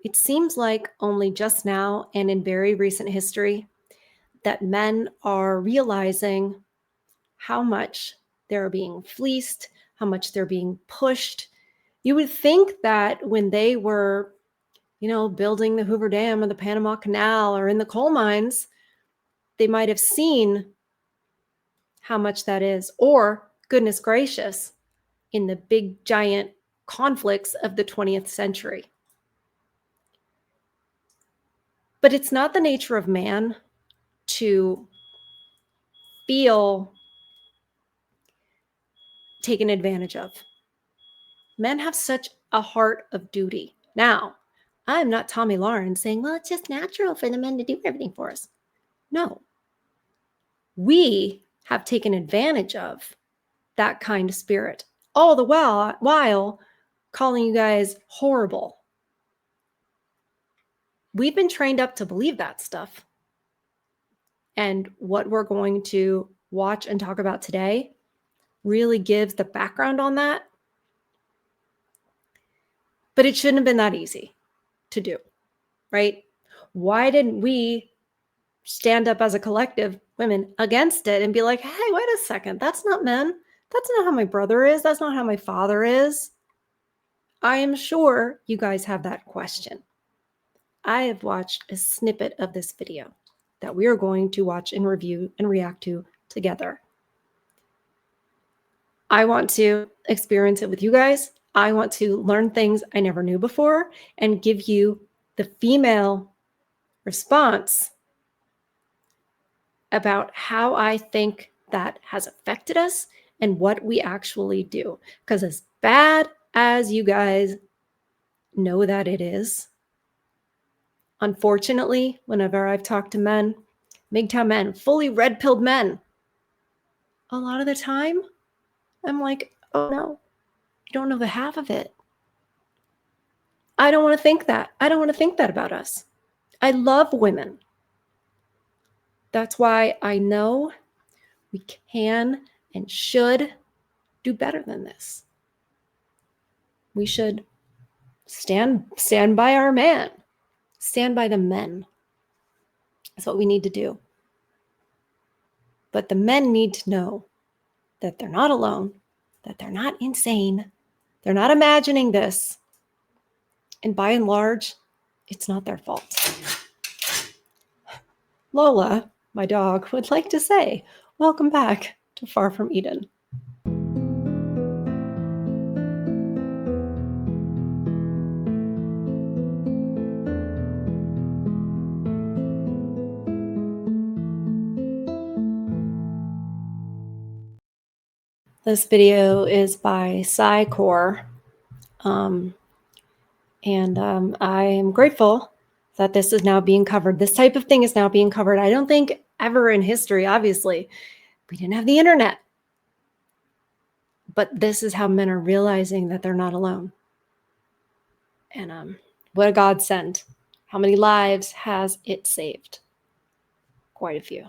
It seems like only just now and in very recent history that men are realizing how much they're being fleeced, how much they're being pushed. You would think that when they were, building the Hoover Dam or the Panama Canal or in the coal mines, they might have seen how much that is. Or, goodness gracious, in the big giant conflicts of the 20th century. But it's not the nature of man to feel taken advantage of. Men have such a heart of duty. Now, I'm not Tommy Lauren saying, well, it's just natural for the men to do everything for us. No. We have taken advantage of that kind of spirit, all the while calling you guys horrible. We've been trained up to believe that stuff. And what we're going to watch and talk about today really gives the background on that. But it shouldn't have been that easy to do, right? Why didn't we stand up as a collective, women, against it and be like, hey, wait a second, that's not men. That's not how my brother is. That's not how my father is. I am sure you guys have that question. I have watched a snippet of this video that we are going to watch and review and react to together. I want to experience it with you guys. I want to learn things I never knew before and give you the female response about how I think that has affected us and what we actually do. Because as bad as you guys know that it is, unfortunately, whenever I've talked to men, MGTOW men, fully red-pilled men, a lot of the time, I'm like, oh no, you don't know the half of it. I don't want to think that. I don't want to think that about us. I love women. That's why I know we can and should do better than this. We should stand by our man. Stand by the men. That's what we need to do. But the men need to know that they're not alone, that they're not insane, they're not imagining this. And by and large, it's not their fault. Lola, my dog, would like to say, welcome back to Far From Eden. This video is by Psycore. I am grateful that this is now being covered. This type of thing is now being covered. I don't think ever in history, obviously, we didn't have the internet. But this is how men are realizing that they're not alone. And what a godsend. How many lives has it saved? Quite a few.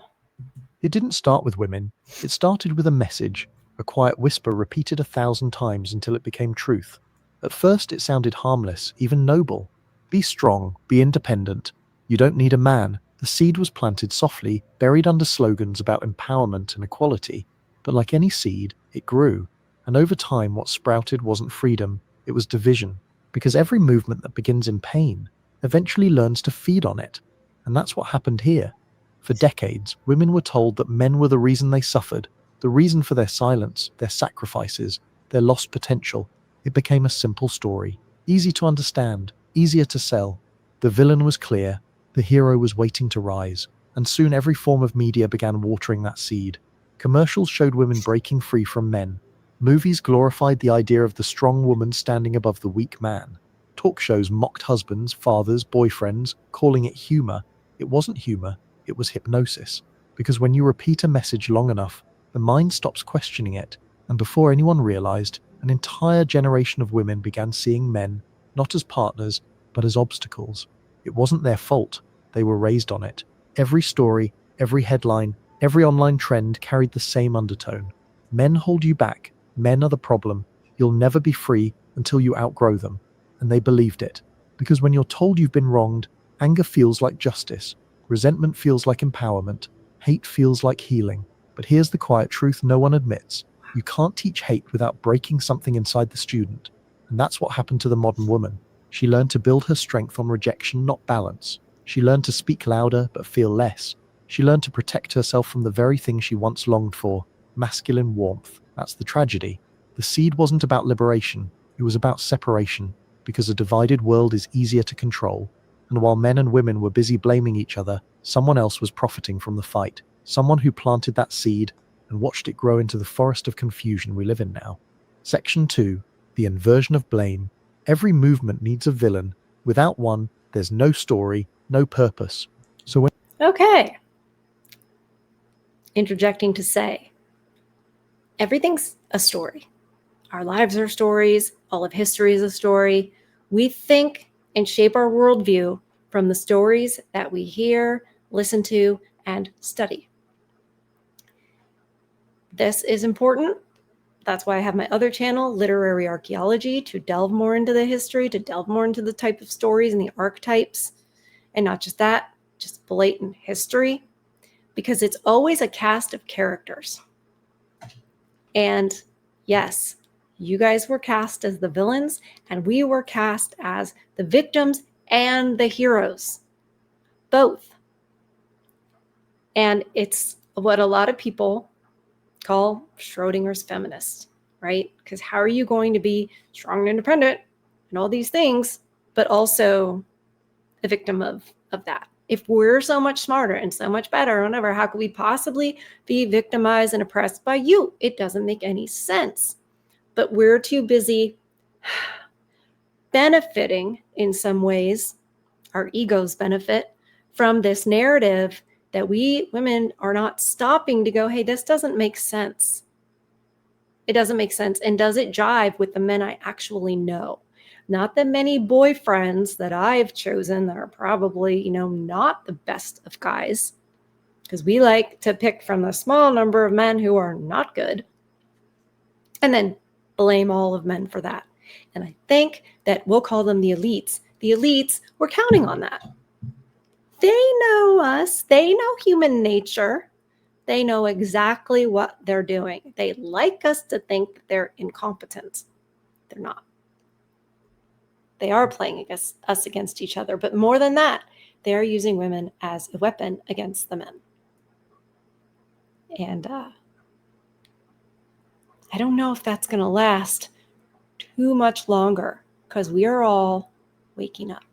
It didn't start with women. It started with a message, a quiet whisper repeated 1,000 times until it became truth. At first it sounded harmless, even noble. Be strong, be independent. You don't need a man. The seed was planted softly, buried under slogans about empowerment and equality. But like any seed, it grew. And over time what sprouted wasn't freedom, it was division. Because every movement that begins in pain eventually learns to feed on it. And that's what happened here. For decades, women were told that men were the reason they suffered, the reason for their silence, their sacrifices, their lost potential. It became a simple story, easy to understand, easier to sell. The villain was clear, the hero was waiting to rise, and soon every form of media began watering that seed. Commercials showed women breaking free from men. Movies glorified the idea of the strong woman standing above the weak man. Talk shows mocked husbands, fathers, boyfriends, calling it humor. It wasn't humor, it was hypnosis. Because when you repeat a message long enough, the mind stops questioning it, and before anyone realized, an entire generation of women began seeing men, not as partners, but as obstacles. It wasn't their fault, they were raised on it. Every story, every headline, every online trend carried the same undertone. Men hold you back, men are the problem, you'll never be free until you outgrow them. And they believed it. Because when you're told you've been wronged, anger feels like justice, resentment feels like empowerment, hate feels like healing. But here's the quiet truth no one admits. You can't teach hate without breaking something inside the student. And that's what happened to the modern woman. She learned to build her strength on rejection, not balance. She learned to speak louder but feel less. She learned to protect herself from the very thing she once longed for, masculine warmth. That's the tragedy. The seed wasn't about liberation, it was about separation, because a divided world is easier to control. And while men and women were busy blaming each other, someone else was profiting from the fight. Someone who planted that seed and watched it grow into the forest of confusion we live in now. Section 2. The inversion of blame. Every movement needs a villain. Without one, there's no story, no purpose. So when Okay. Interjecting to say, everything's a story. Our lives are stories. All of history is a story. We think and shape our worldview from the stories that we hear, listen to, and study. This is important. That's why I have my other channel, Literary Archaeology, to delve more into the history, to delve more into the type of stories and the archetypes. And not just that, just blatant history, because it's always a cast of characters. And yes, you guys were cast as the villains, and we were cast as the victims and the heroes. Both. And it's what a lot of people call Schrodinger's feminist, right? Because how are you going to be strong and independent and all these things, but also a victim of that? If we're so much smarter and so much better or whatever, how could we possibly be victimized and oppressed by you? It doesn't make any sense. But we're too busy benefiting in some ways, our egos benefit from this narrative that we women are not stopping to go, hey, this doesn't make sense. It doesn't make sense. And does it jive with the men I actually know? Not the many boyfriends that I've chosen that are probably, not the best of guys, because we like to pick from the small number of men who are not good and then blame all of men for that. And I think that we'll call them the elites. The elites, we're counting on that. They know us. They know human nature. They know exactly what they're doing. They like us to think that they're incompetent. They're not. They are playing us against each other. But more than that, they're using women as a weapon against the men. And I don't know if that's going to last too much longer, because we are all waking up.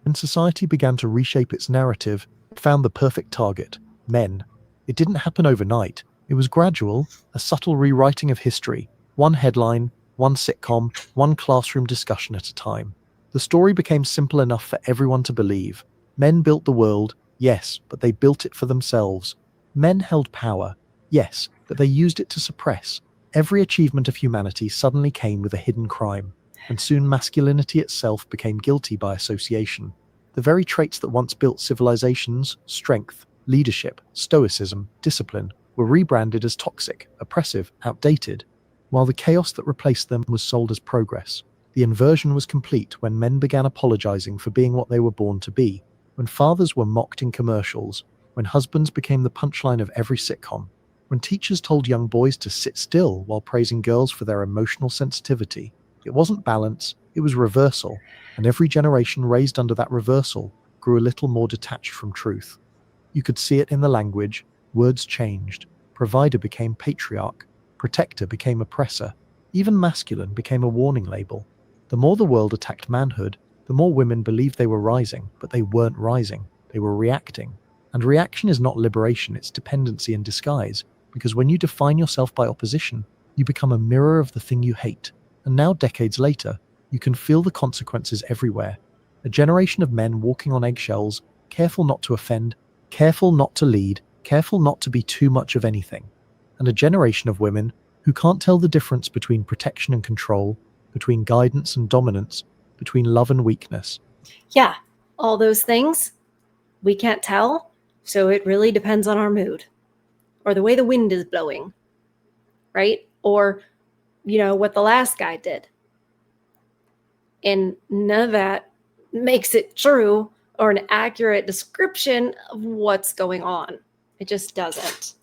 When society began to reshape its narrative, it found the perfect target: men. It didn't happen overnight. It was gradual, a subtle rewriting of history. One headline, one sitcom, one classroom discussion at a time. The story became simple enough for everyone to believe. Men built the world, yes, but they built it for themselves. Men held power, yes, but they used it to suppress. Every achievement of humanity suddenly came with a hidden crime, and soon masculinity itself became guilty by association. The very traits that once built civilizations, strength, leadership, stoicism, discipline, were rebranded as toxic, oppressive, outdated, while the chaos that replaced them was sold as progress. The inversion was complete when men began apologizing for being what they were born to be, when fathers were mocked in commercials, when husbands became the punchline of every sitcom, when teachers told young boys to sit still while praising girls for their emotional sensitivity. It wasn't balance, it was reversal, and every generation raised under that reversal grew a little more detached from truth. You could see it in the language. Words changed. Provider became patriarch. Protector became oppressor. Even masculine became a warning label. The more the world attacked manhood, the more women believed they were rising, but they weren't rising. They were reacting. And reaction is not liberation, it's dependency in disguise, because when you define yourself by opposition, you become a mirror of the thing you hate. And now, decades later, you can feel the consequences everywhere. A generation of men walking on eggshells, careful not to offend, careful not to lead, careful not to be too much of anything. And a generation of women who can't tell the difference between protection and control, between guidance and dominance, between love and weakness. Yeah, all those things we can't tell, so it really depends on our mood or the way the wind is blowing, right? Or, what the last guy did. And none makes it true or an accurate description of what's going on. It just doesn't.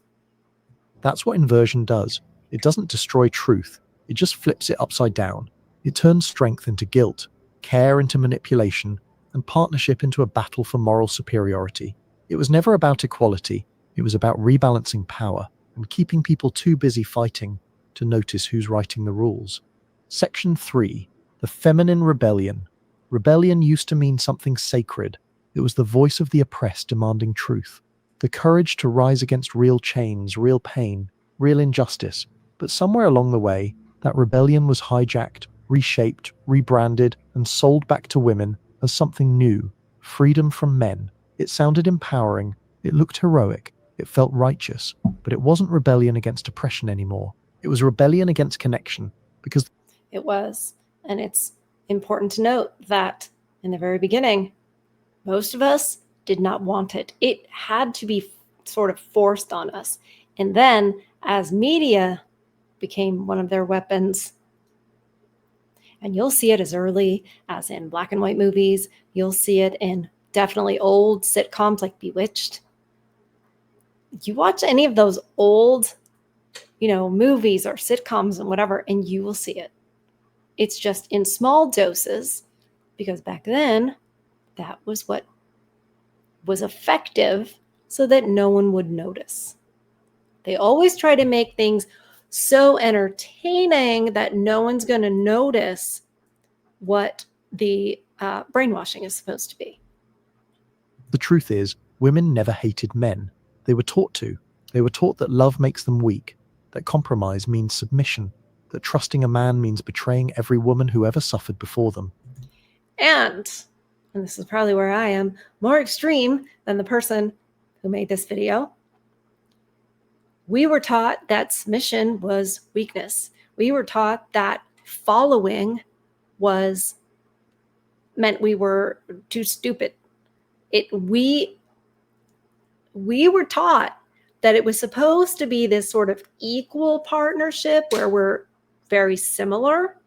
That's what inversion does. It doesn't destroy truth, it just flips it upside down. It turns strength into guilt, care into manipulation, and partnership into a battle for moral superiority. It was never about equality, it was about rebalancing power and keeping people too busy fighting to notice who's writing the rules. Section 3. The Feminine Rebellion. Rebellion used to mean something sacred. It was the voice of the oppressed demanding truth. The courage to rise against real chains, real pain, real injustice. But somewhere along the way, that rebellion was hijacked, reshaped, rebranded, and sold back to women as something new, freedom from men. It sounded empowering, it looked heroic, it felt righteous, but it wasn't rebellion against oppression anymore. It was rebellion against connection, because It was. And it's important to note that in the very beginning, most of us did not want it. It had to be sort of forced on us. And then, as media became one of their weapons, and you'll see it as early as in black and white movies, you'll see it in definitely old sitcoms like Bewitched. You watch any of those old, movies or sitcoms and whatever, and you will see it. It's just in small doses, because back then, that was what was effective so that no one would notice. They always try to make things so entertaining that no one's going to notice what the brainwashing is supposed to be. the truth is, women never hated men. They were taught to. They were taught that love makes them weak, that compromise means submission, that trusting a man means betraying every woman who ever suffered before them. And this is probably where I am, more extreme than the person who made this video. We were taught that submission was weakness. We were taught that following meant we were too stupid. We were taught that it was supposed to be this sort of equal partnership where we're very similar.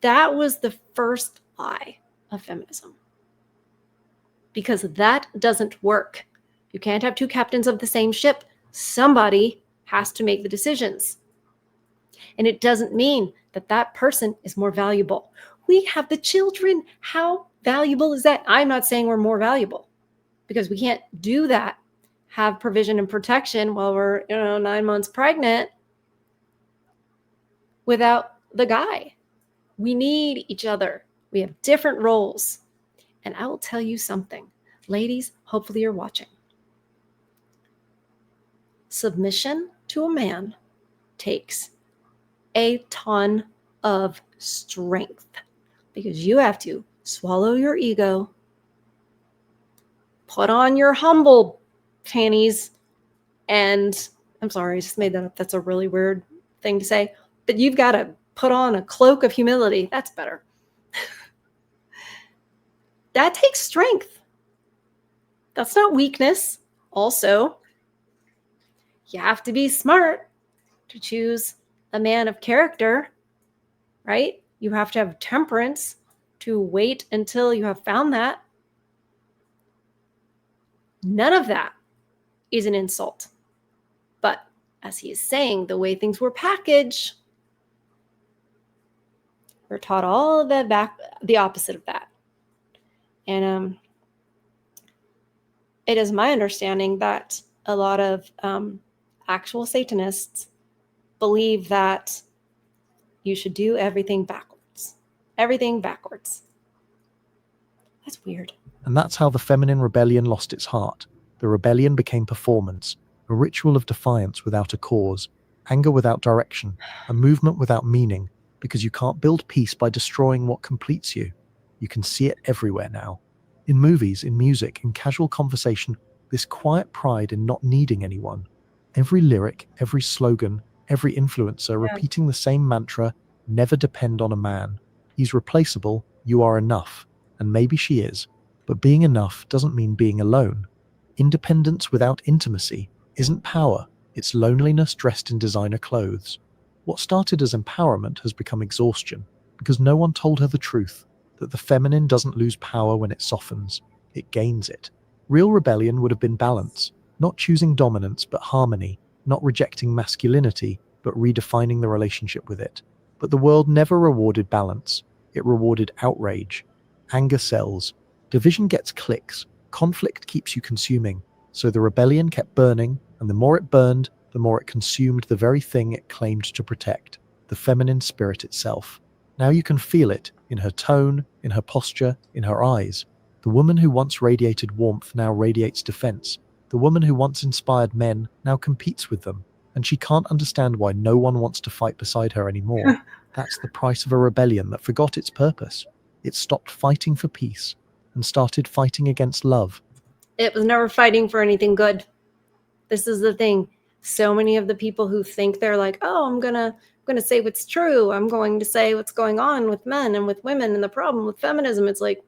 That was the first lie of feminism, because that doesn't work. You can't have two captains of the same ship. Somebody has to make the decisions. And it doesn't mean that that person is more valuable. We have the children. How valuable is that? I'm not saying we're more valuable, because we can't do that, have provision and protection while we're 9 months pregnant without the guy. We need each other. We have different roles. And I will tell you something. Ladies, hopefully you're watching. Submission to a man takes a ton of strength, because you have to swallow your ego, put on your humble panties, and I'm sorry, I just made that up. That's a really weird thing to say, but you've got to put on a cloak of humility. That's better. That takes strength. That's not weakness. Also, you have to be smart to choose a man of character, right? You have to have temperance to wait until you have found that. None of that is an insult. But as he is saying, the way things were packaged, we're taught all of that back, the opposite of that. And it is my understanding that a lot of actual Satanists believe that you should do everything backwards. Everything backwards. That's weird. And that's how the feminine rebellion lost its heart. The rebellion became performance, a ritual of defiance without a cause, anger without direction, a movement without meaning, because you can't build peace by destroying what completes you. You can see it everywhere now. In movies, in music, in casual conversation, this quiet pride in not needing anyone. Every lyric, every slogan, every influencer repeating the same mantra, never depend on a man. He's replaceable, you are enough. And maybe she is. But being enough doesn't mean being alone. Independence without intimacy isn't power, it's loneliness dressed in designer clothes. What started as empowerment has become exhaustion, because no one told her the truth, that the feminine doesn't lose power when it softens, it gains it. Real rebellion would have been balance, not choosing dominance but harmony, not rejecting masculinity but redefining the relationship with it. But the world never rewarded balance, it rewarded outrage. Anger sells, division gets clicks, conflict keeps you consuming. So the rebellion kept burning, and the more it burned, the more it consumed the very thing it claimed to protect, the feminine spirit itself. Now you can feel it, in her tone, in her posture, in her eyes. The woman who once radiated warmth now radiates defense. The woman who once inspired men now competes with them, and she can't understand why no one wants to fight beside her anymore. That's the price of a rebellion that forgot its purpose. It stopped fighting for peace and started fighting against love. It was never fighting for anything good. This is the thing. So many of the people who think they're like, oh, I'm gonna say what's true. I'm going to say what's going on with men and with women and the problem with feminism. It's like,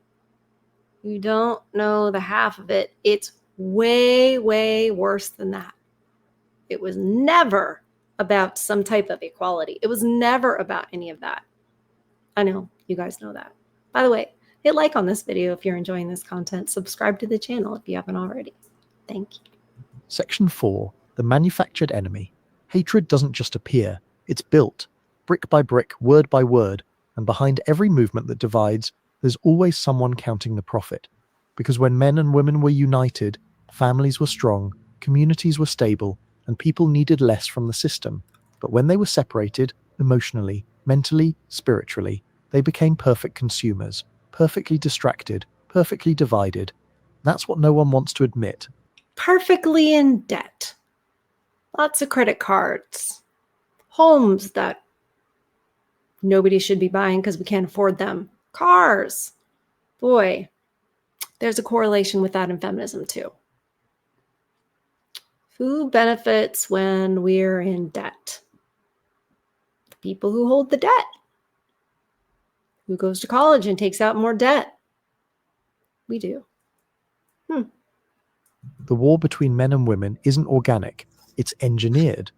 you don't know the half of it. It's way, way worse than that. It was never about some type of equality. It was never about any of that. I know you guys know that. By the way, hit like on this video if you're enjoying this content. Subscribe to the channel if you haven't already. Thank you. Section 4. The manufactured enemy. Hatred doesn't just appear, it's built, brick by brick, word by word, and behind every movement that divides, there's always someone counting the profit. Because when men and women were united, families were strong, communities were stable, and people needed less from the system. But when they were separated, emotionally, mentally, spiritually, they became perfect consumers, perfectly distracted, perfectly divided. That's what no one wants to admit. Perfectly in debt. Lots of credit cards. Homes that nobody should be buying because we can't afford them. Cars. Boy, there's a correlation with that in feminism too. Who benefits when we're in debt? The people who hold the debt. Who goes to college and takes out more debt? We do. The war between men and women isn't organic, it's engineered.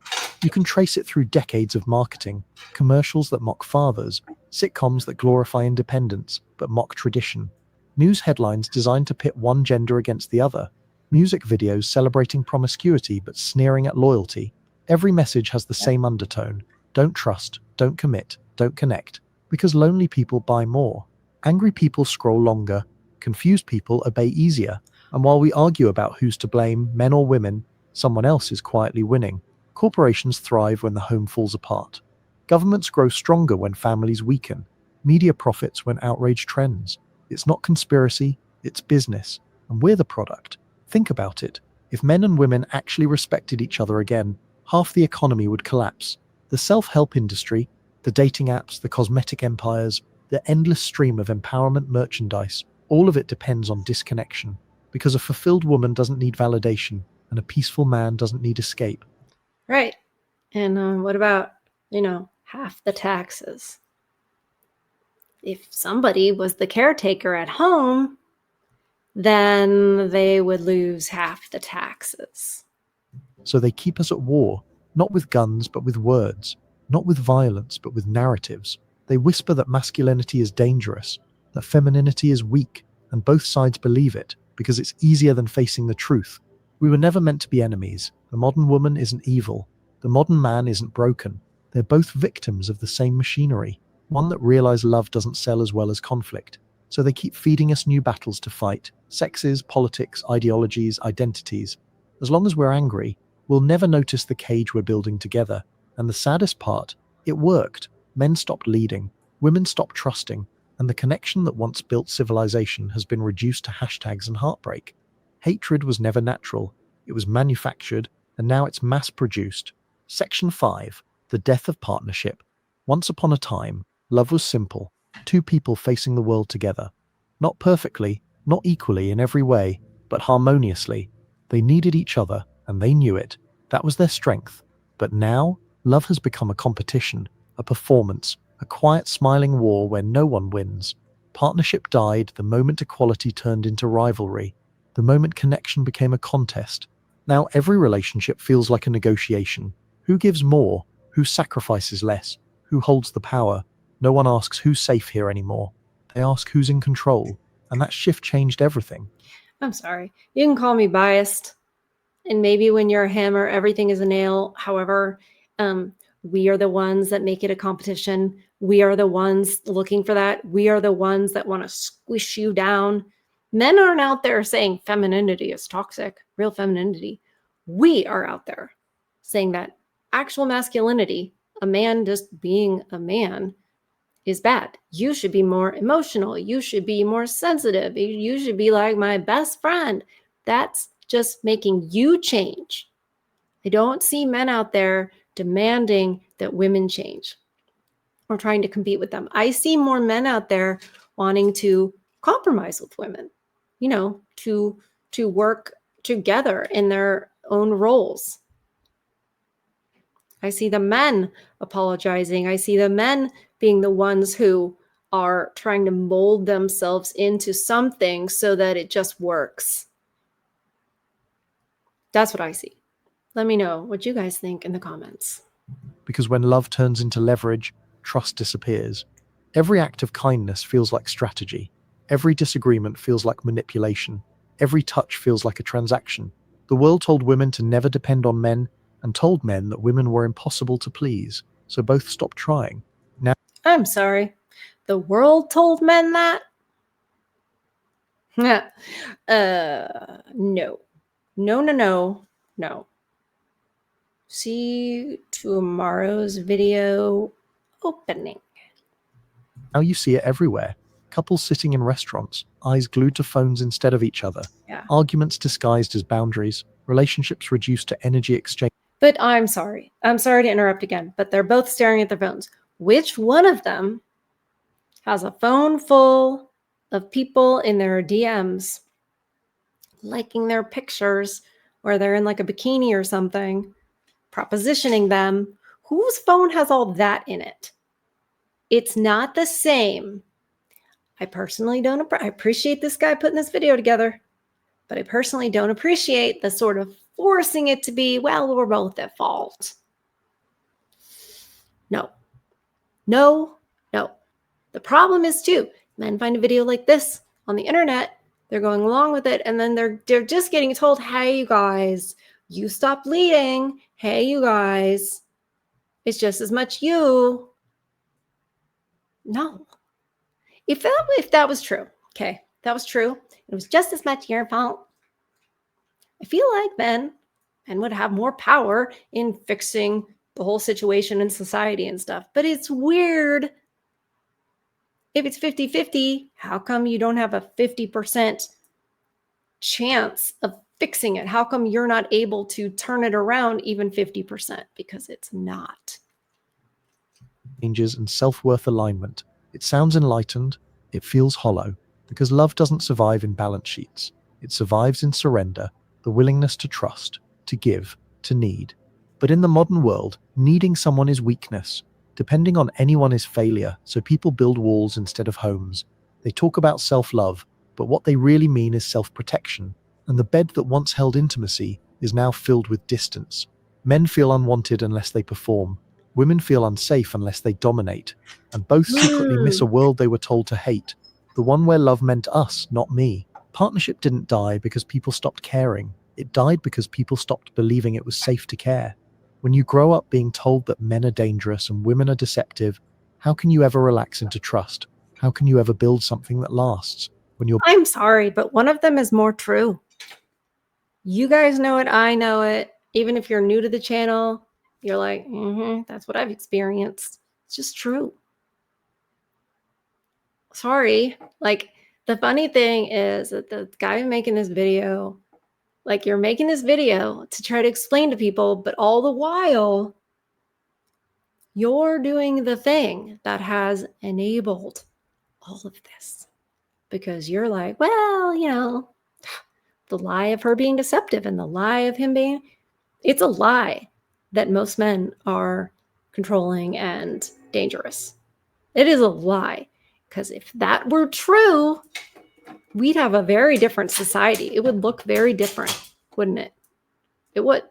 You can trace it through decades of marketing, commercials that mock fathers, sitcoms that glorify independence but mock tradition, news headlines designed to pit one gender against the other, music videos celebrating promiscuity but sneering at loyalty. Every message has the same undertone: don't trust, don't commit, don't connect, because lonely people buy more, angry people scroll longer, confused people obey easier. And while we argue about who's to blame, men or women, someone else is quietly winning. Corporations thrive when the home falls apart. Governments grow stronger when families weaken. Media profits when outrage trends. It's not conspiracy, it's business. And we're the product. Think about it. If men and women actually respected each other again, half the economy would collapse. The self-help industry, the dating apps, the cosmetic empires, the endless stream of empowerment merchandise, all of it depends on disconnection. Because a fulfilled woman doesn't need validation, and a peaceful man doesn't need escape. Right. And what about, half the taxes? If somebody was the caretaker at home, then they would lose half the taxes. So they keep us at war, not with guns, but with words, not with violence, but with narratives. They whisper that masculinity is dangerous, that femininity is weak, and both sides believe it, because it's easier than facing the truth. We were never meant to be enemies. The modern woman isn't evil. The modern man isn't broken. They're both victims of the same machinery, one that realized love doesn't sell as well as conflict. So they keep feeding us new battles to fight: sexes, politics, ideologies, identities. As long as we're angry, we'll never notice the cage we're building together. And the saddest part, it worked. Men stopped leading, women stopped trusting, and the connection that once built civilization has been reduced to hashtags and heartbreak. Hatred was never natural, it was manufactured, and now it's mass-produced. Section 5. The death of partnership. Once upon a time, love was simple, two people facing the world together. Not perfectly, not equally in every way, but harmoniously. They needed each other, and they knew it. That was their strength. But now, love has become a competition, a performance, a quiet smiling war where no one wins. Partnership died the moment equality turned into rivalry, the moment connection became a contest. Now every relationship feels like a negotiation. Who gives more? Who sacrifices less? Who holds the power? No one asks who's safe here anymore. They ask who's in control, and that shift changed everything. I'm sorry. You can call me biased. And maybe when you're a hammer, everything is a nail. However, we are the ones that make it a competition. We are the ones looking for that. We are the ones that want to squish you down. Men aren't out there saying femininity is toxic, real femininity. We are out there saying that actual masculinity, a man just being a man, is bad. You should be more emotional. You should be more sensitive. You should be like my best friend. That's just making you change. I don't see men out there demanding that women change or trying to compete with them. I see more men out there wanting to compromise with women, to work together in their own roles. I see the men apologizing. I see the men being the ones who are trying to mold themselves into something so that it just works. That's what I see. Let me know what you guys think in the comments. Because when love turns into leverage, trust disappears. Every act of kindness feels like strategy. Every disagreement feels like manipulation. Every touch feels like a transaction. The world told women to never depend on men and told men that women were impossible to please, so both stopped trying. Now, I'm sorry. The world told men that? No. No. No, no, no, no. See tomorrow's video opening. now you see it everywhere. Couples sitting in restaurants, eyes glued to phones instead of each other. Yeah. Arguments disguised as boundaries, relationships reduced to energy exchange. But I'm sorry. I'm sorry to interrupt again, but they're both staring at their phones. Which one of them has a phone full of people in their DMs liking their pictures, or they're in like a bikini or something, propositioning them? Whose phone has all that in it? It's not the same. I personally don't I appreciate this guy putting this video together, but I personally don't appreciate the sort of forcing it to be, well, we're both at fault. No, no, no. The problem is too, men find a video like this on the internet, they're going along with it, and then they're just getting told, hey, you guys, you stop bleeding. Hey, you guys, it's just as much you. No. If that was true, okay, that was true, it was just as much your fault, I feel like men would have more power in fixing the whole situation in society and stuff. But it's weird. If it's 50-50, how come you don't have a 50% chance of fixing it? How come you're not able to turn it around even 50%? Because it's not. Changes and self-worth alignment. It sounds enlightened, it feels hollow, because love doesn't survive in balance sheets. It survives in surrender, the willingness to trust, to give, to need. But in the modern world, needing someone is weakness. Depending on anyone is failure, so people build walls instead of homes. They talk about self-love, but what they really mean is self-protection. And the bed that once held intimacy is now filled with distance. Men feel unwanted unless they perform. Women feel unsafe unless they dominate, and both secretly miss a world they were told to hate, the one where love meant us, not me. Partnership didn't die because people stopped caring. It died because people stopped believing it was safe to care. When you grow up being told that men are dangerous and women are deceptive, how can you ever relax into trust? How can you ever build something that lasts? I'm sorry, but one of them is more true. You guys know it, I know it. Even if you're new to the channel, you're like, that's what I've experienced. It's just true. Sorry. Like, the funny thing is that the guy making this video, like, you're making this video to try to explain to people, but all the while, you're doing the thing that has enabled all of this. Because you're like, well, the lie of her being deceptive and the lie of him being, it's a lie that most men are controlling and dangerous. It is a lie. Because if that were true, we'd have a very different society. It would look very different, wouldn't it? It would.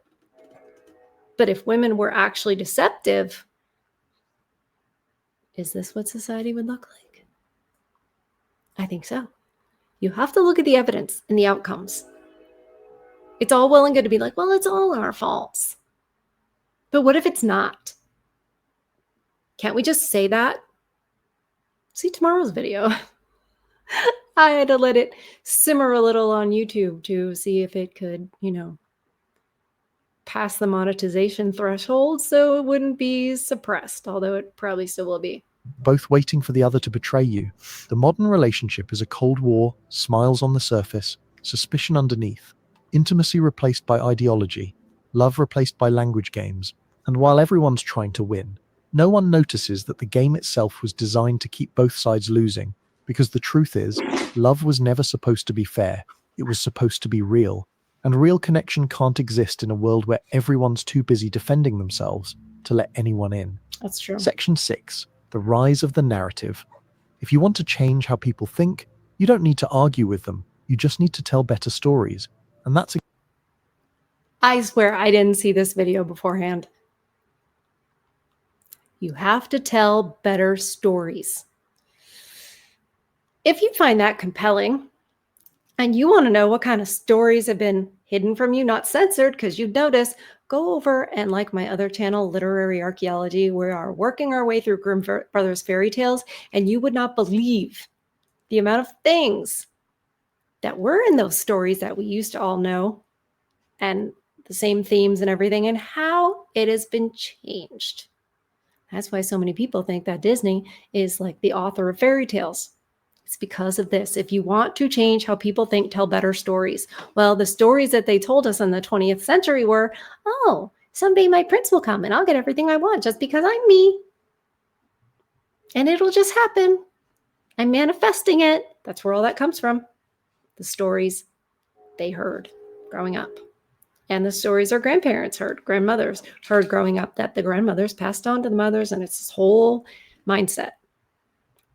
But if women were actually deceptive, is this what society would look like? I think so. You have to look at the evidence and the outcomes. It's all well and good to be like, well, it's all our faults. But what if it's not? Can't we just say that? See tomorrow's video. I had to let it simmer a little on YouTube to see if it could, pass the monetization threshold so it wouldn't be suppressed, although it probably still will be. Both waiting for the other to betray you. The modern relationship is a cold war, smiles on the surface, suspicion underneath, intimacy replaced by ideology, love replaced by language games. And while everyone's trying to win, no one notices that the game itself was designed to keep both sides losing, because the truth is, love was never supposed to be fair. It was supposed to be real. And real connection can't exist in a world where everyone's too busy defending themselves to let anyone in. That's true. Section 6. The rise of the narrative. If you want to change how people think, you don't need to argue with them. You just need to tell better stories. And that's I swear I didn't see this video beforehand. You have to tell better stories. If you find that compelling and you want to know what kind of stories have been hidden from you, not censored, because you'd notice, go over and like my other channel, Literary Archaeology. We are working our way through Grimm Brothers fairy tales, and you would not believe the amount of things that were in those stories that we used to all know, and the same themes and everything, and how it has been changed. That's why so many people think that Disney is like the author of fairy tales. It's because of this. If you want to change how people think, tell better stories. Well, the stories that they told us in the 20th century were, oh, someday my prince will come and I'll get everything I want just because I'm me. And it'll just happen. I'm manifesting it. That's where all that comes from. The stories they heard growing up. And the stories our grandparents heard, grandmothers heard growing up, that the grandmothers passed on to the mothers, and it's this whole mindset.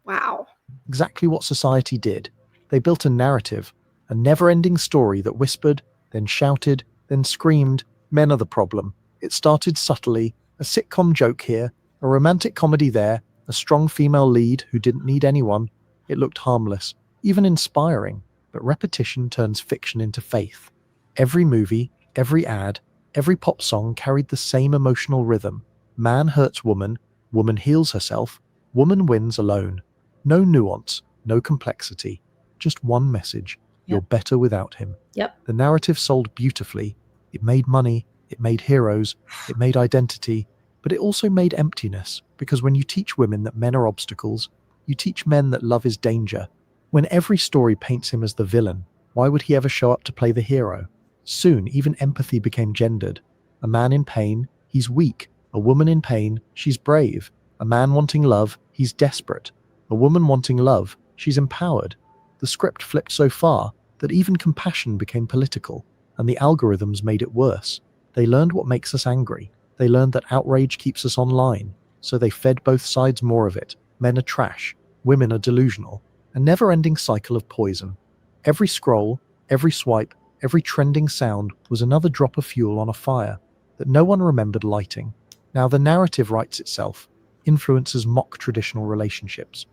Wow. exactly what society did. They built a narrative, a never-ending story that whispered, then shouted, then screamed, men are the problem. It started subtly, a sitcom joke here, a romantic comedy there, a strong female lead who didn't need anyone. It looked harmless, even inspiring, but repetition turns fiction into faith. Every movie, every ad, every pop song carried the same emotional rhythm. Man hurts woman, woman heals herself, woman wins alone. No nuance, no complexity, just one message. You're better without him. Yep. The narrative sold beautifully. It made money, it made heroes, it made identity, but it also made emptiness, because when you teach women that men are obstacles, you teach men that love is danger. When every story paints him as the villain, why would he ever show up to play the hero? Soon, even empathy became gendered. A man in pain, he's weak. A woman in pain, she's brave. A man wanting love, he's desperate. A woman wanting love, she's empowered. The script flipped so far that even compassion became political, and the algorithms made it worse. They learned what makes us angry. They learned that outrage keeps us online, so they fed both sides more of it. Men are trash, women are delusional, a never-ending cycle of poison. Every scroll, every swipe, every trending sound was another drop of fuel on a fire that no one remembered lighting. Now the narrative writes itself. Influencers mock traditional relationships.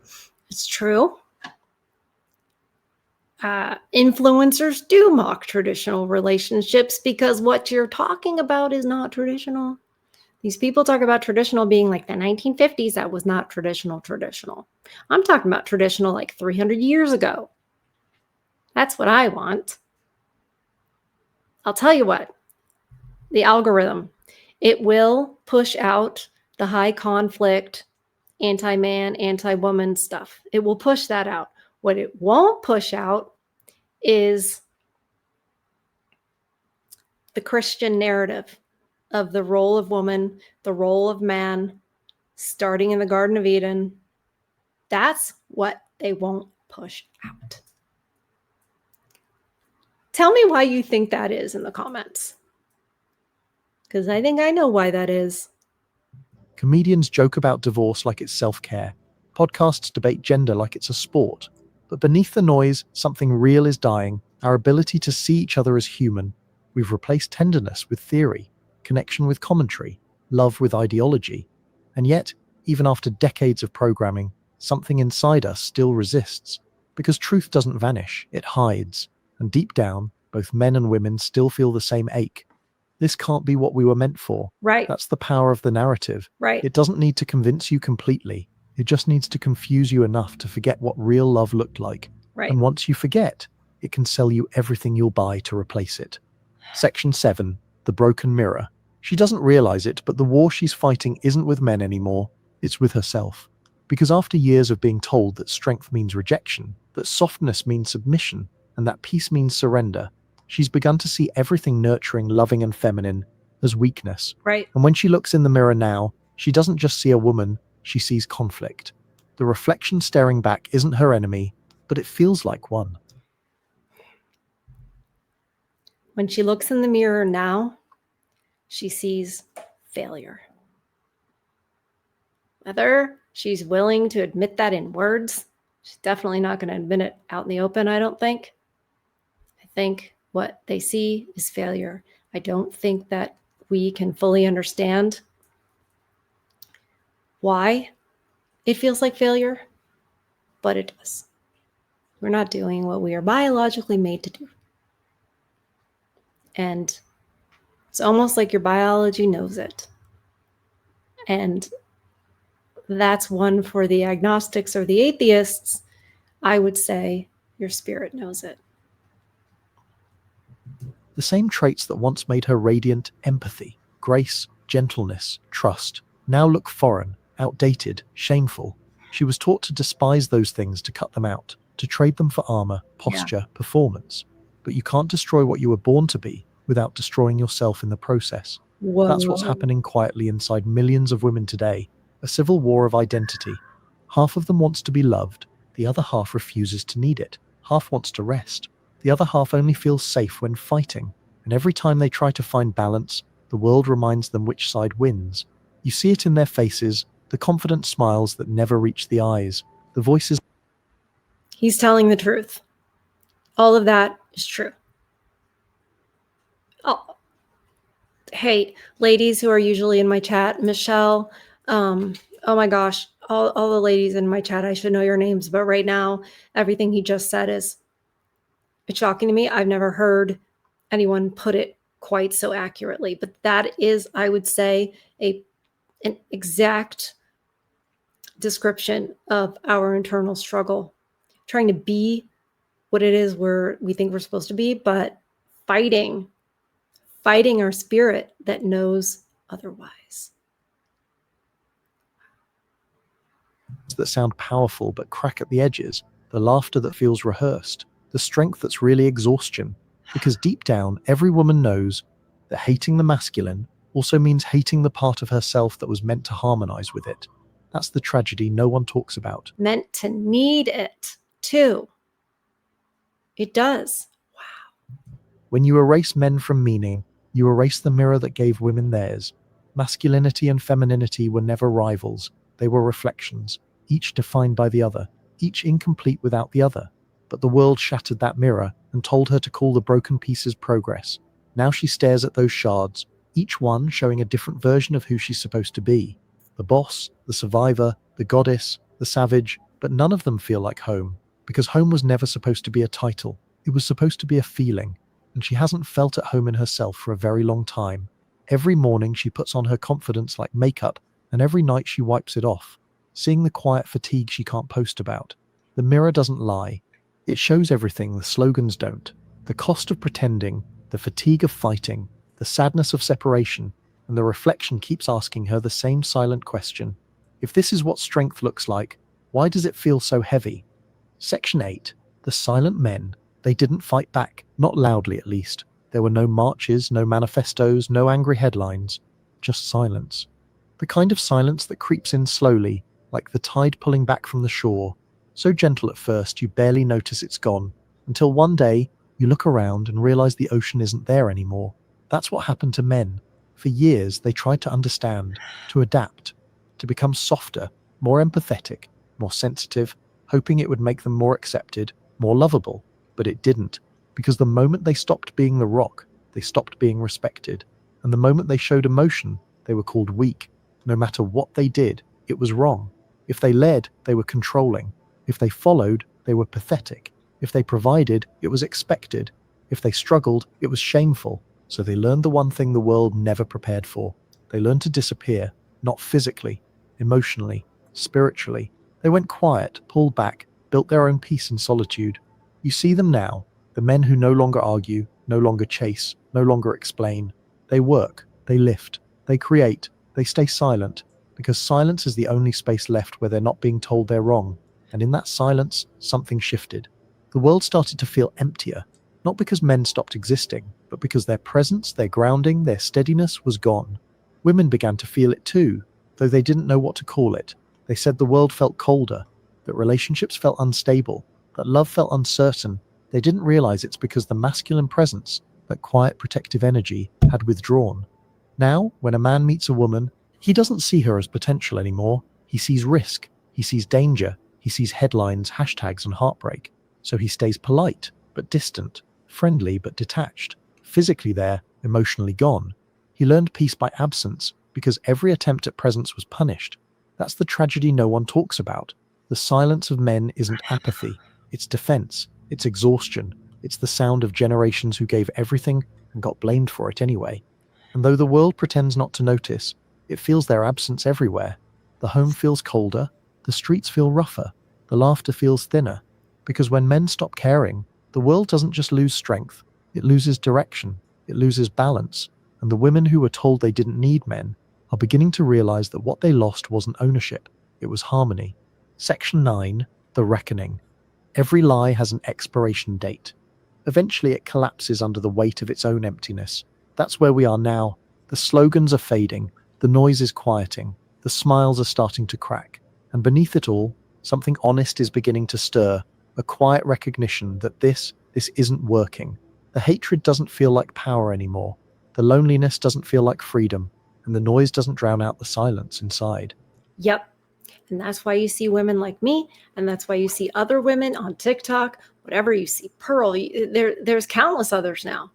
It's true. Influencers do mock traditional relationships because what you're talking about is not traditional. These people talk about traditional being like the 1950s. That was not traditional. I'm talking about traditional like 300 years ago. That's what I want. I'll tell you what, the algorithm, it will push out the high conflict, anti-man, anti-woman stuff. It will push that out. What it won't push out is the Christian narrative of the role of woman, the role of man, starting in the Garden of Eden. That's what they won't push out. Tell me why you think that is in the comments. Because I think I know why that is. Comedians joke about divorce like it's self-care. Podcasts debate gender like it's a sport. But beneath the noise, something real is dying. Our ability to see each other as human. We've replaced tenderness with theory, connection with commentary, love with ideology. And yet, even after decades of programming, something inside us still resists. Because truth doesn't vanish, it hides. And deep down, both men and women still feel the same ache. This can't be what we were meant for. Right. That's the power of the narrative. Right. It doesn't need to convince you completely. It just needs to confuse you enough to forget what real love looked like. Right. And once you forget, it can sell you everything you'll buy to replace it. Section 7. The Broken Mirror. She doesn't realize it, but the war she's fighting isn't with men anymore. It's with herself. Because after years of being told that strength means rejection, that softness means submission, and that peace means surrender, she's begun to see everything nurturing, loving, and feminine as weakness. Right. And when she looks in the mirror now, she doesn't just see a woman, she sees conflict. The reflection staring back isn't her enemy, but it feels like one. When she looks in the mirror now, she sees failure. Whether she's willing to admit that in words, she's definitely not going to admit it out in the open, I don't think. I think what they see is failure. I don't think that we can fully understand why it feels like failure, but it does. We're not doing what we are biologically made to do. And it's almost like your biology knows it. And that's one for the agnostics or the atheists. I would say your spirit knows it. The same traits that once made her radiant: empathy, grace, gentleness, trust, now look foreign, outdated, shameful. She was taught to despise those things, to cut them out, to trade them for armor, posture, performance. But you can't destroy what you were born to be without destroying yourself in the process. Whoa. That's what's happening quietly inside millions of women today, a civil war of identity. Half of them wants to be loved, the other half refuses to need it. Half wants to rest, the other half only feels safe when fighting. And every time they try to find balance, the world reminds them which side wins. You see it in their faces, the confident smiles that never reach the eyes, the voices. He's telling the truth. All of that is true. Oh, hey, ladies who are usually in my chat, Michelle, oh my gosh, all the ladies in my chat, I should know your names, but right now, everything he just said it's shocking to me. I've never heard anyone put it quite so accurately, but that is, I would say, an exact description of our internal struggle, trying to be what it is we think we're supposed to be, but fighting our spirit that knows otherwise. That sound powerful but crack at the edges, the laughter that feels rehearsed, the strength that's really exhaustion. Because deep down, every woman knows that hating the masculine also means hating the part of herself that was meant to harmonize with it. That's the tragedy no one talks about. Meant to need it, too. It does. When you erase men from meaning, you erase the mirror that gave women theirs. Masculinity and femininity were never rivals. They were reflections, each defined by the other, each incomplete without the other. But the world shattered that mirror and told her to call the broken pieces progress. Now she stares at those shards, each one showing a different version of who she's supposed to be. The boss, the survivor, the goddess, the savage, but none of them feel like home. Because home was never supposed to be a title. It was supposed to be a feeling. And she hasn't felt at home in herself for a very long time. Every morning she puts on her confidence like makeup, and every night she wipes it off, seeing the quiet fatigue she can't post about. The mirror doesn't lie. It shows everything the slogans don't. The cost of pretending, the fatigue of fighting, the sadness of separation, and the reflection keeps asking her the same silent question. If this is what strength looks like, why does it feel so heavy? Section 8. The silent men. They didn't fight back, not loudly at least. There were no marches, no manifestos, no angry headlines. Just silence. The kind of silence that creeps in slowly, like the tide pulling back from the shore. So gentle at first you barely notice it's gone, until one day you look around and realize the ocean isn't there anymore. That's what happened to men. For years they tried to understand, to adapt, to become softer, more empathetic, more sensitive, hoping it would make them more accepted, more lovable. But it didn't, because the moment they stopped being the rock, they stopped being respected. And the moment they showed emotion, they were called weak. No matter what they did, it was wrong. If they led, they were controlling. If they followed, they were pathetic. If they provided, it was expected. If they struggled, it was shameful. So they learned the one thing the world never prepared for. They learned to disappear, not physically, emotionally, spiritually. They went quiet, pulled back, built their own peace in solitude. You see them now, the men who no longer argue, no longer chase, no longer explain. They work, they lift, they create, they stay silent, because silence is the only space left where they're not being told they're wrong. And in that silence, something shifted. The world started to feel emptier, not because men stopped existing, but because their presence, their grounding, their steadiness was gone. Women began to feel it too, though they didn't know what to call it. They said the world felt colder, that relationships felt unstable, that love felt uncertain. They didn't realize it's because the masculine presence, that quiet protective energy, had withdrawn. Now, when a man meets a woman, he doesn't see her as potential anymore. He sees risk, he sees danger, he sees headlines, hashtags, and heartbreak. So he stays polite, but distant, friendly, but detached, physically there, emotionally gone. He learned peace by absence, because every attempt at presence was punished. That's the tragedy no one talks about. The silence of men isn't apathy, it's defense, it's exhaustion, it's the sound of generations who gave everything and got blamed for it anyway. And though the world pretends not to notice, it feels their absence everywhere. The home feels colder, the streets feel rougher, the laughter feels thinner. Because when men stop caring, the world doesn't just lose strength, it loses direction, it loses balance. And the women who were told they didn't need men are beginning to realize that what they lost wasn't ownership, it was harmony. Section 9, The Reckoning. Every lie has an expiration date. Eventually it collapses under the weight of its own emptiness. That's where we are now. The slogans are fading, the noise is quieting, the smiles are starting to crack. And beneath it all, something honest is beginning to stir, a quiet recognition that this isn't working. The hatred doesn't feel like power anymore. The loneliness doesn't feel like freedom, and the noise doesn't drown out the silence inside. Yep. And that's why you see women like me, and that's why you see other women on TikTok, whatever you see, Pearl, there's countless others now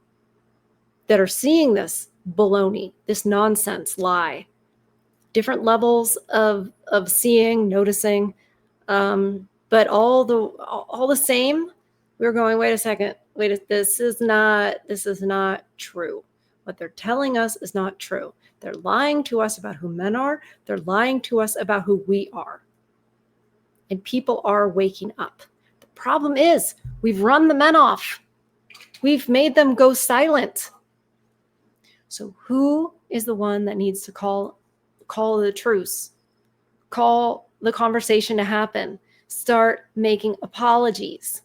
that are seeing this baloney, this nonsense lie. Different levels of seeing, noticing, but all the same, we're going, wait a second, this is not true. What they're telling us is not true. They're lying to us about who men are. They're lying to us about who we are. And people are waking up. The problem is we've run the men off. We've made them go silent. So who is the one that needs to call the truce? Call the conversation to happen. Start making apologies.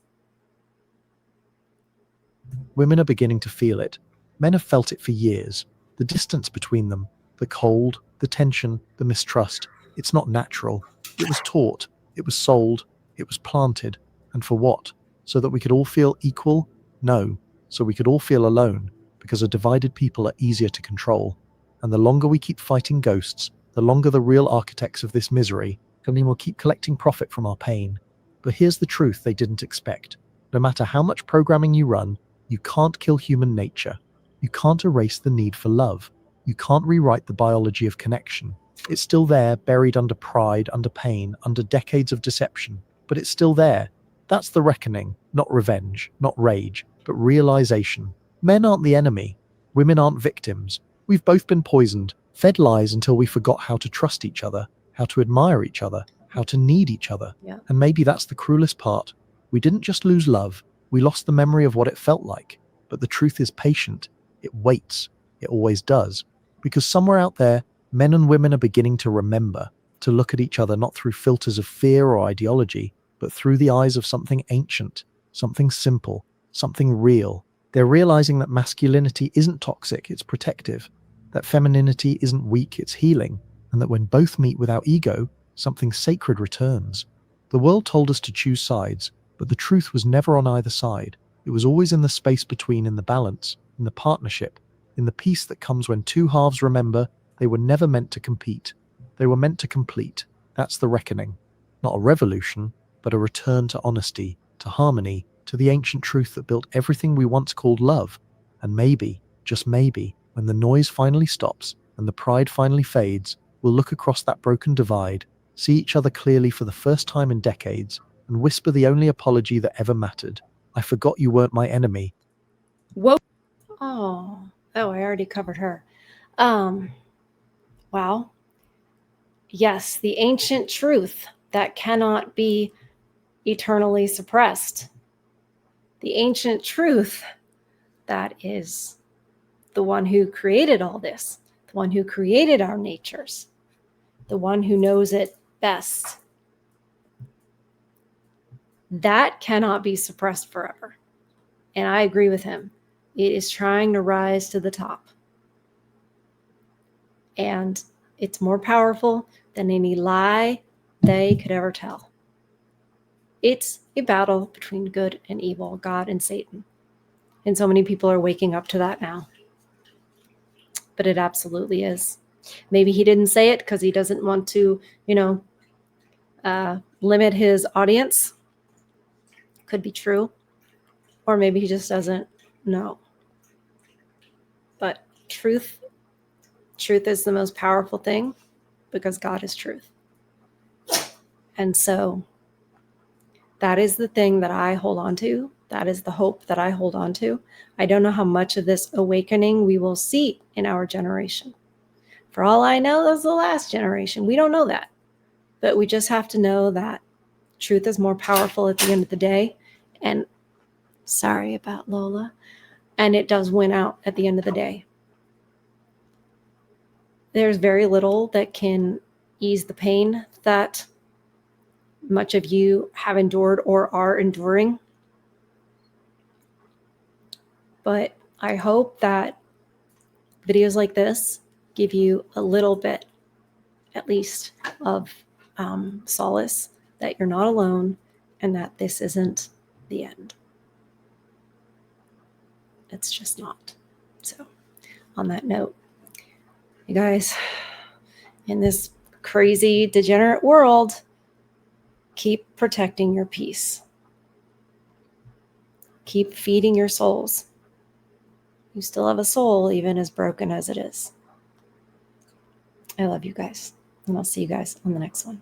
Women are beginning to feel it. Men have felt it for years. The distance between them, the cold, the tension, the mistrust. It's not natural. It was taught. It was sold. It was planted. And for what? So that we could all feel equal? No. So we could all feel alone, because a divided people are easier to control. And the longer we keep fighting ghosts, the longer the real architects of this misery, and we will keep collecting profit from our pain. But here's the truth they didn't expect. No matter how much programming you run, you can't kill human nature. You can't erase the need for love. You can't rewrite the biology of connection. It's still there, buried under pride, under pain, under decades of deception. But it's still there. That's the reckoning, not revenge, not rage, but realization. Men aren't the enemy. Women aren't victims. We've both been poisoned, fed lies until we forgot how to trust each other, how to admire each other, how to need each other. Yeah. And maybe that's the cruelest part. We didn't just lose love, we lost the memory of what it felt like. But the truth is patient. It waits. It always does. Because somewhere out there, men and women are beginning to remember, to look at each other not through filters of fear or ideology, but through the eyes of something ancient, something simple, something real. They're realizing that masculinity isn't toxic, it's protective, that femininity isn't weak, it's healing, and that when both meet without ego, something sacred returns. The world told us to choose sides, but the truth was never on either side. It was always in the space between, in the balance, in the partnership, in the peace that comes when two halves remember they were never meant to compete. They were meant to complete. That's the reckoning. Not a revolution, but a return to honesty, to harmony, to the ancient truth that built everything we once called love. And maybe, just maybe, when the noise finally stops and the pride finally fades, we'll look across that broken divide, see each other clearly for the first time in decades, and whisper the only apology that ever mattered. I forgot you weren't my enemy. Whoa. Oh, I already covered her. Wow. Yes, the ancient truth that cannot be eternally suppressed. The ancient truth that is the one who created all this, the one who created our natures, the one who knows it best. That cannot be suppressed forever. And I agree with him. It is trying to rise to the top. And it's more powerful than any lie they could ever tell. It's a battle between good and evil, God and Satan. And so many people are waking up to that now. But it absolutely is. Maybe he didn't say it because he doesn't want to, limit his audience. Could be true. Or maybe he just doesn't know. But truth is the most powerful thing because God is truth. And so that is the thing that I hold on to. That is the hope that I hold on to. I don't know how much of this awakening we will see in our generation. For all I know, that's the last generation. We don't know that. But we just have to know that truth is more powerful at the end of the day. And sorry about Lola. And it does win out at the end of the day. There's very little that can ease the pain that much of you have endured or are enduring. But I hope that videos like this give you a little bit, at least, of solace that you're not alone and that this isn't the end. It's just not. So, on that note, you guys, in this crazy, degenerate world, keep protecting your peace. Keep feeding your souls. You still have a soul, even as broken as it is. I love you guys, and I'll see you guys on the next one.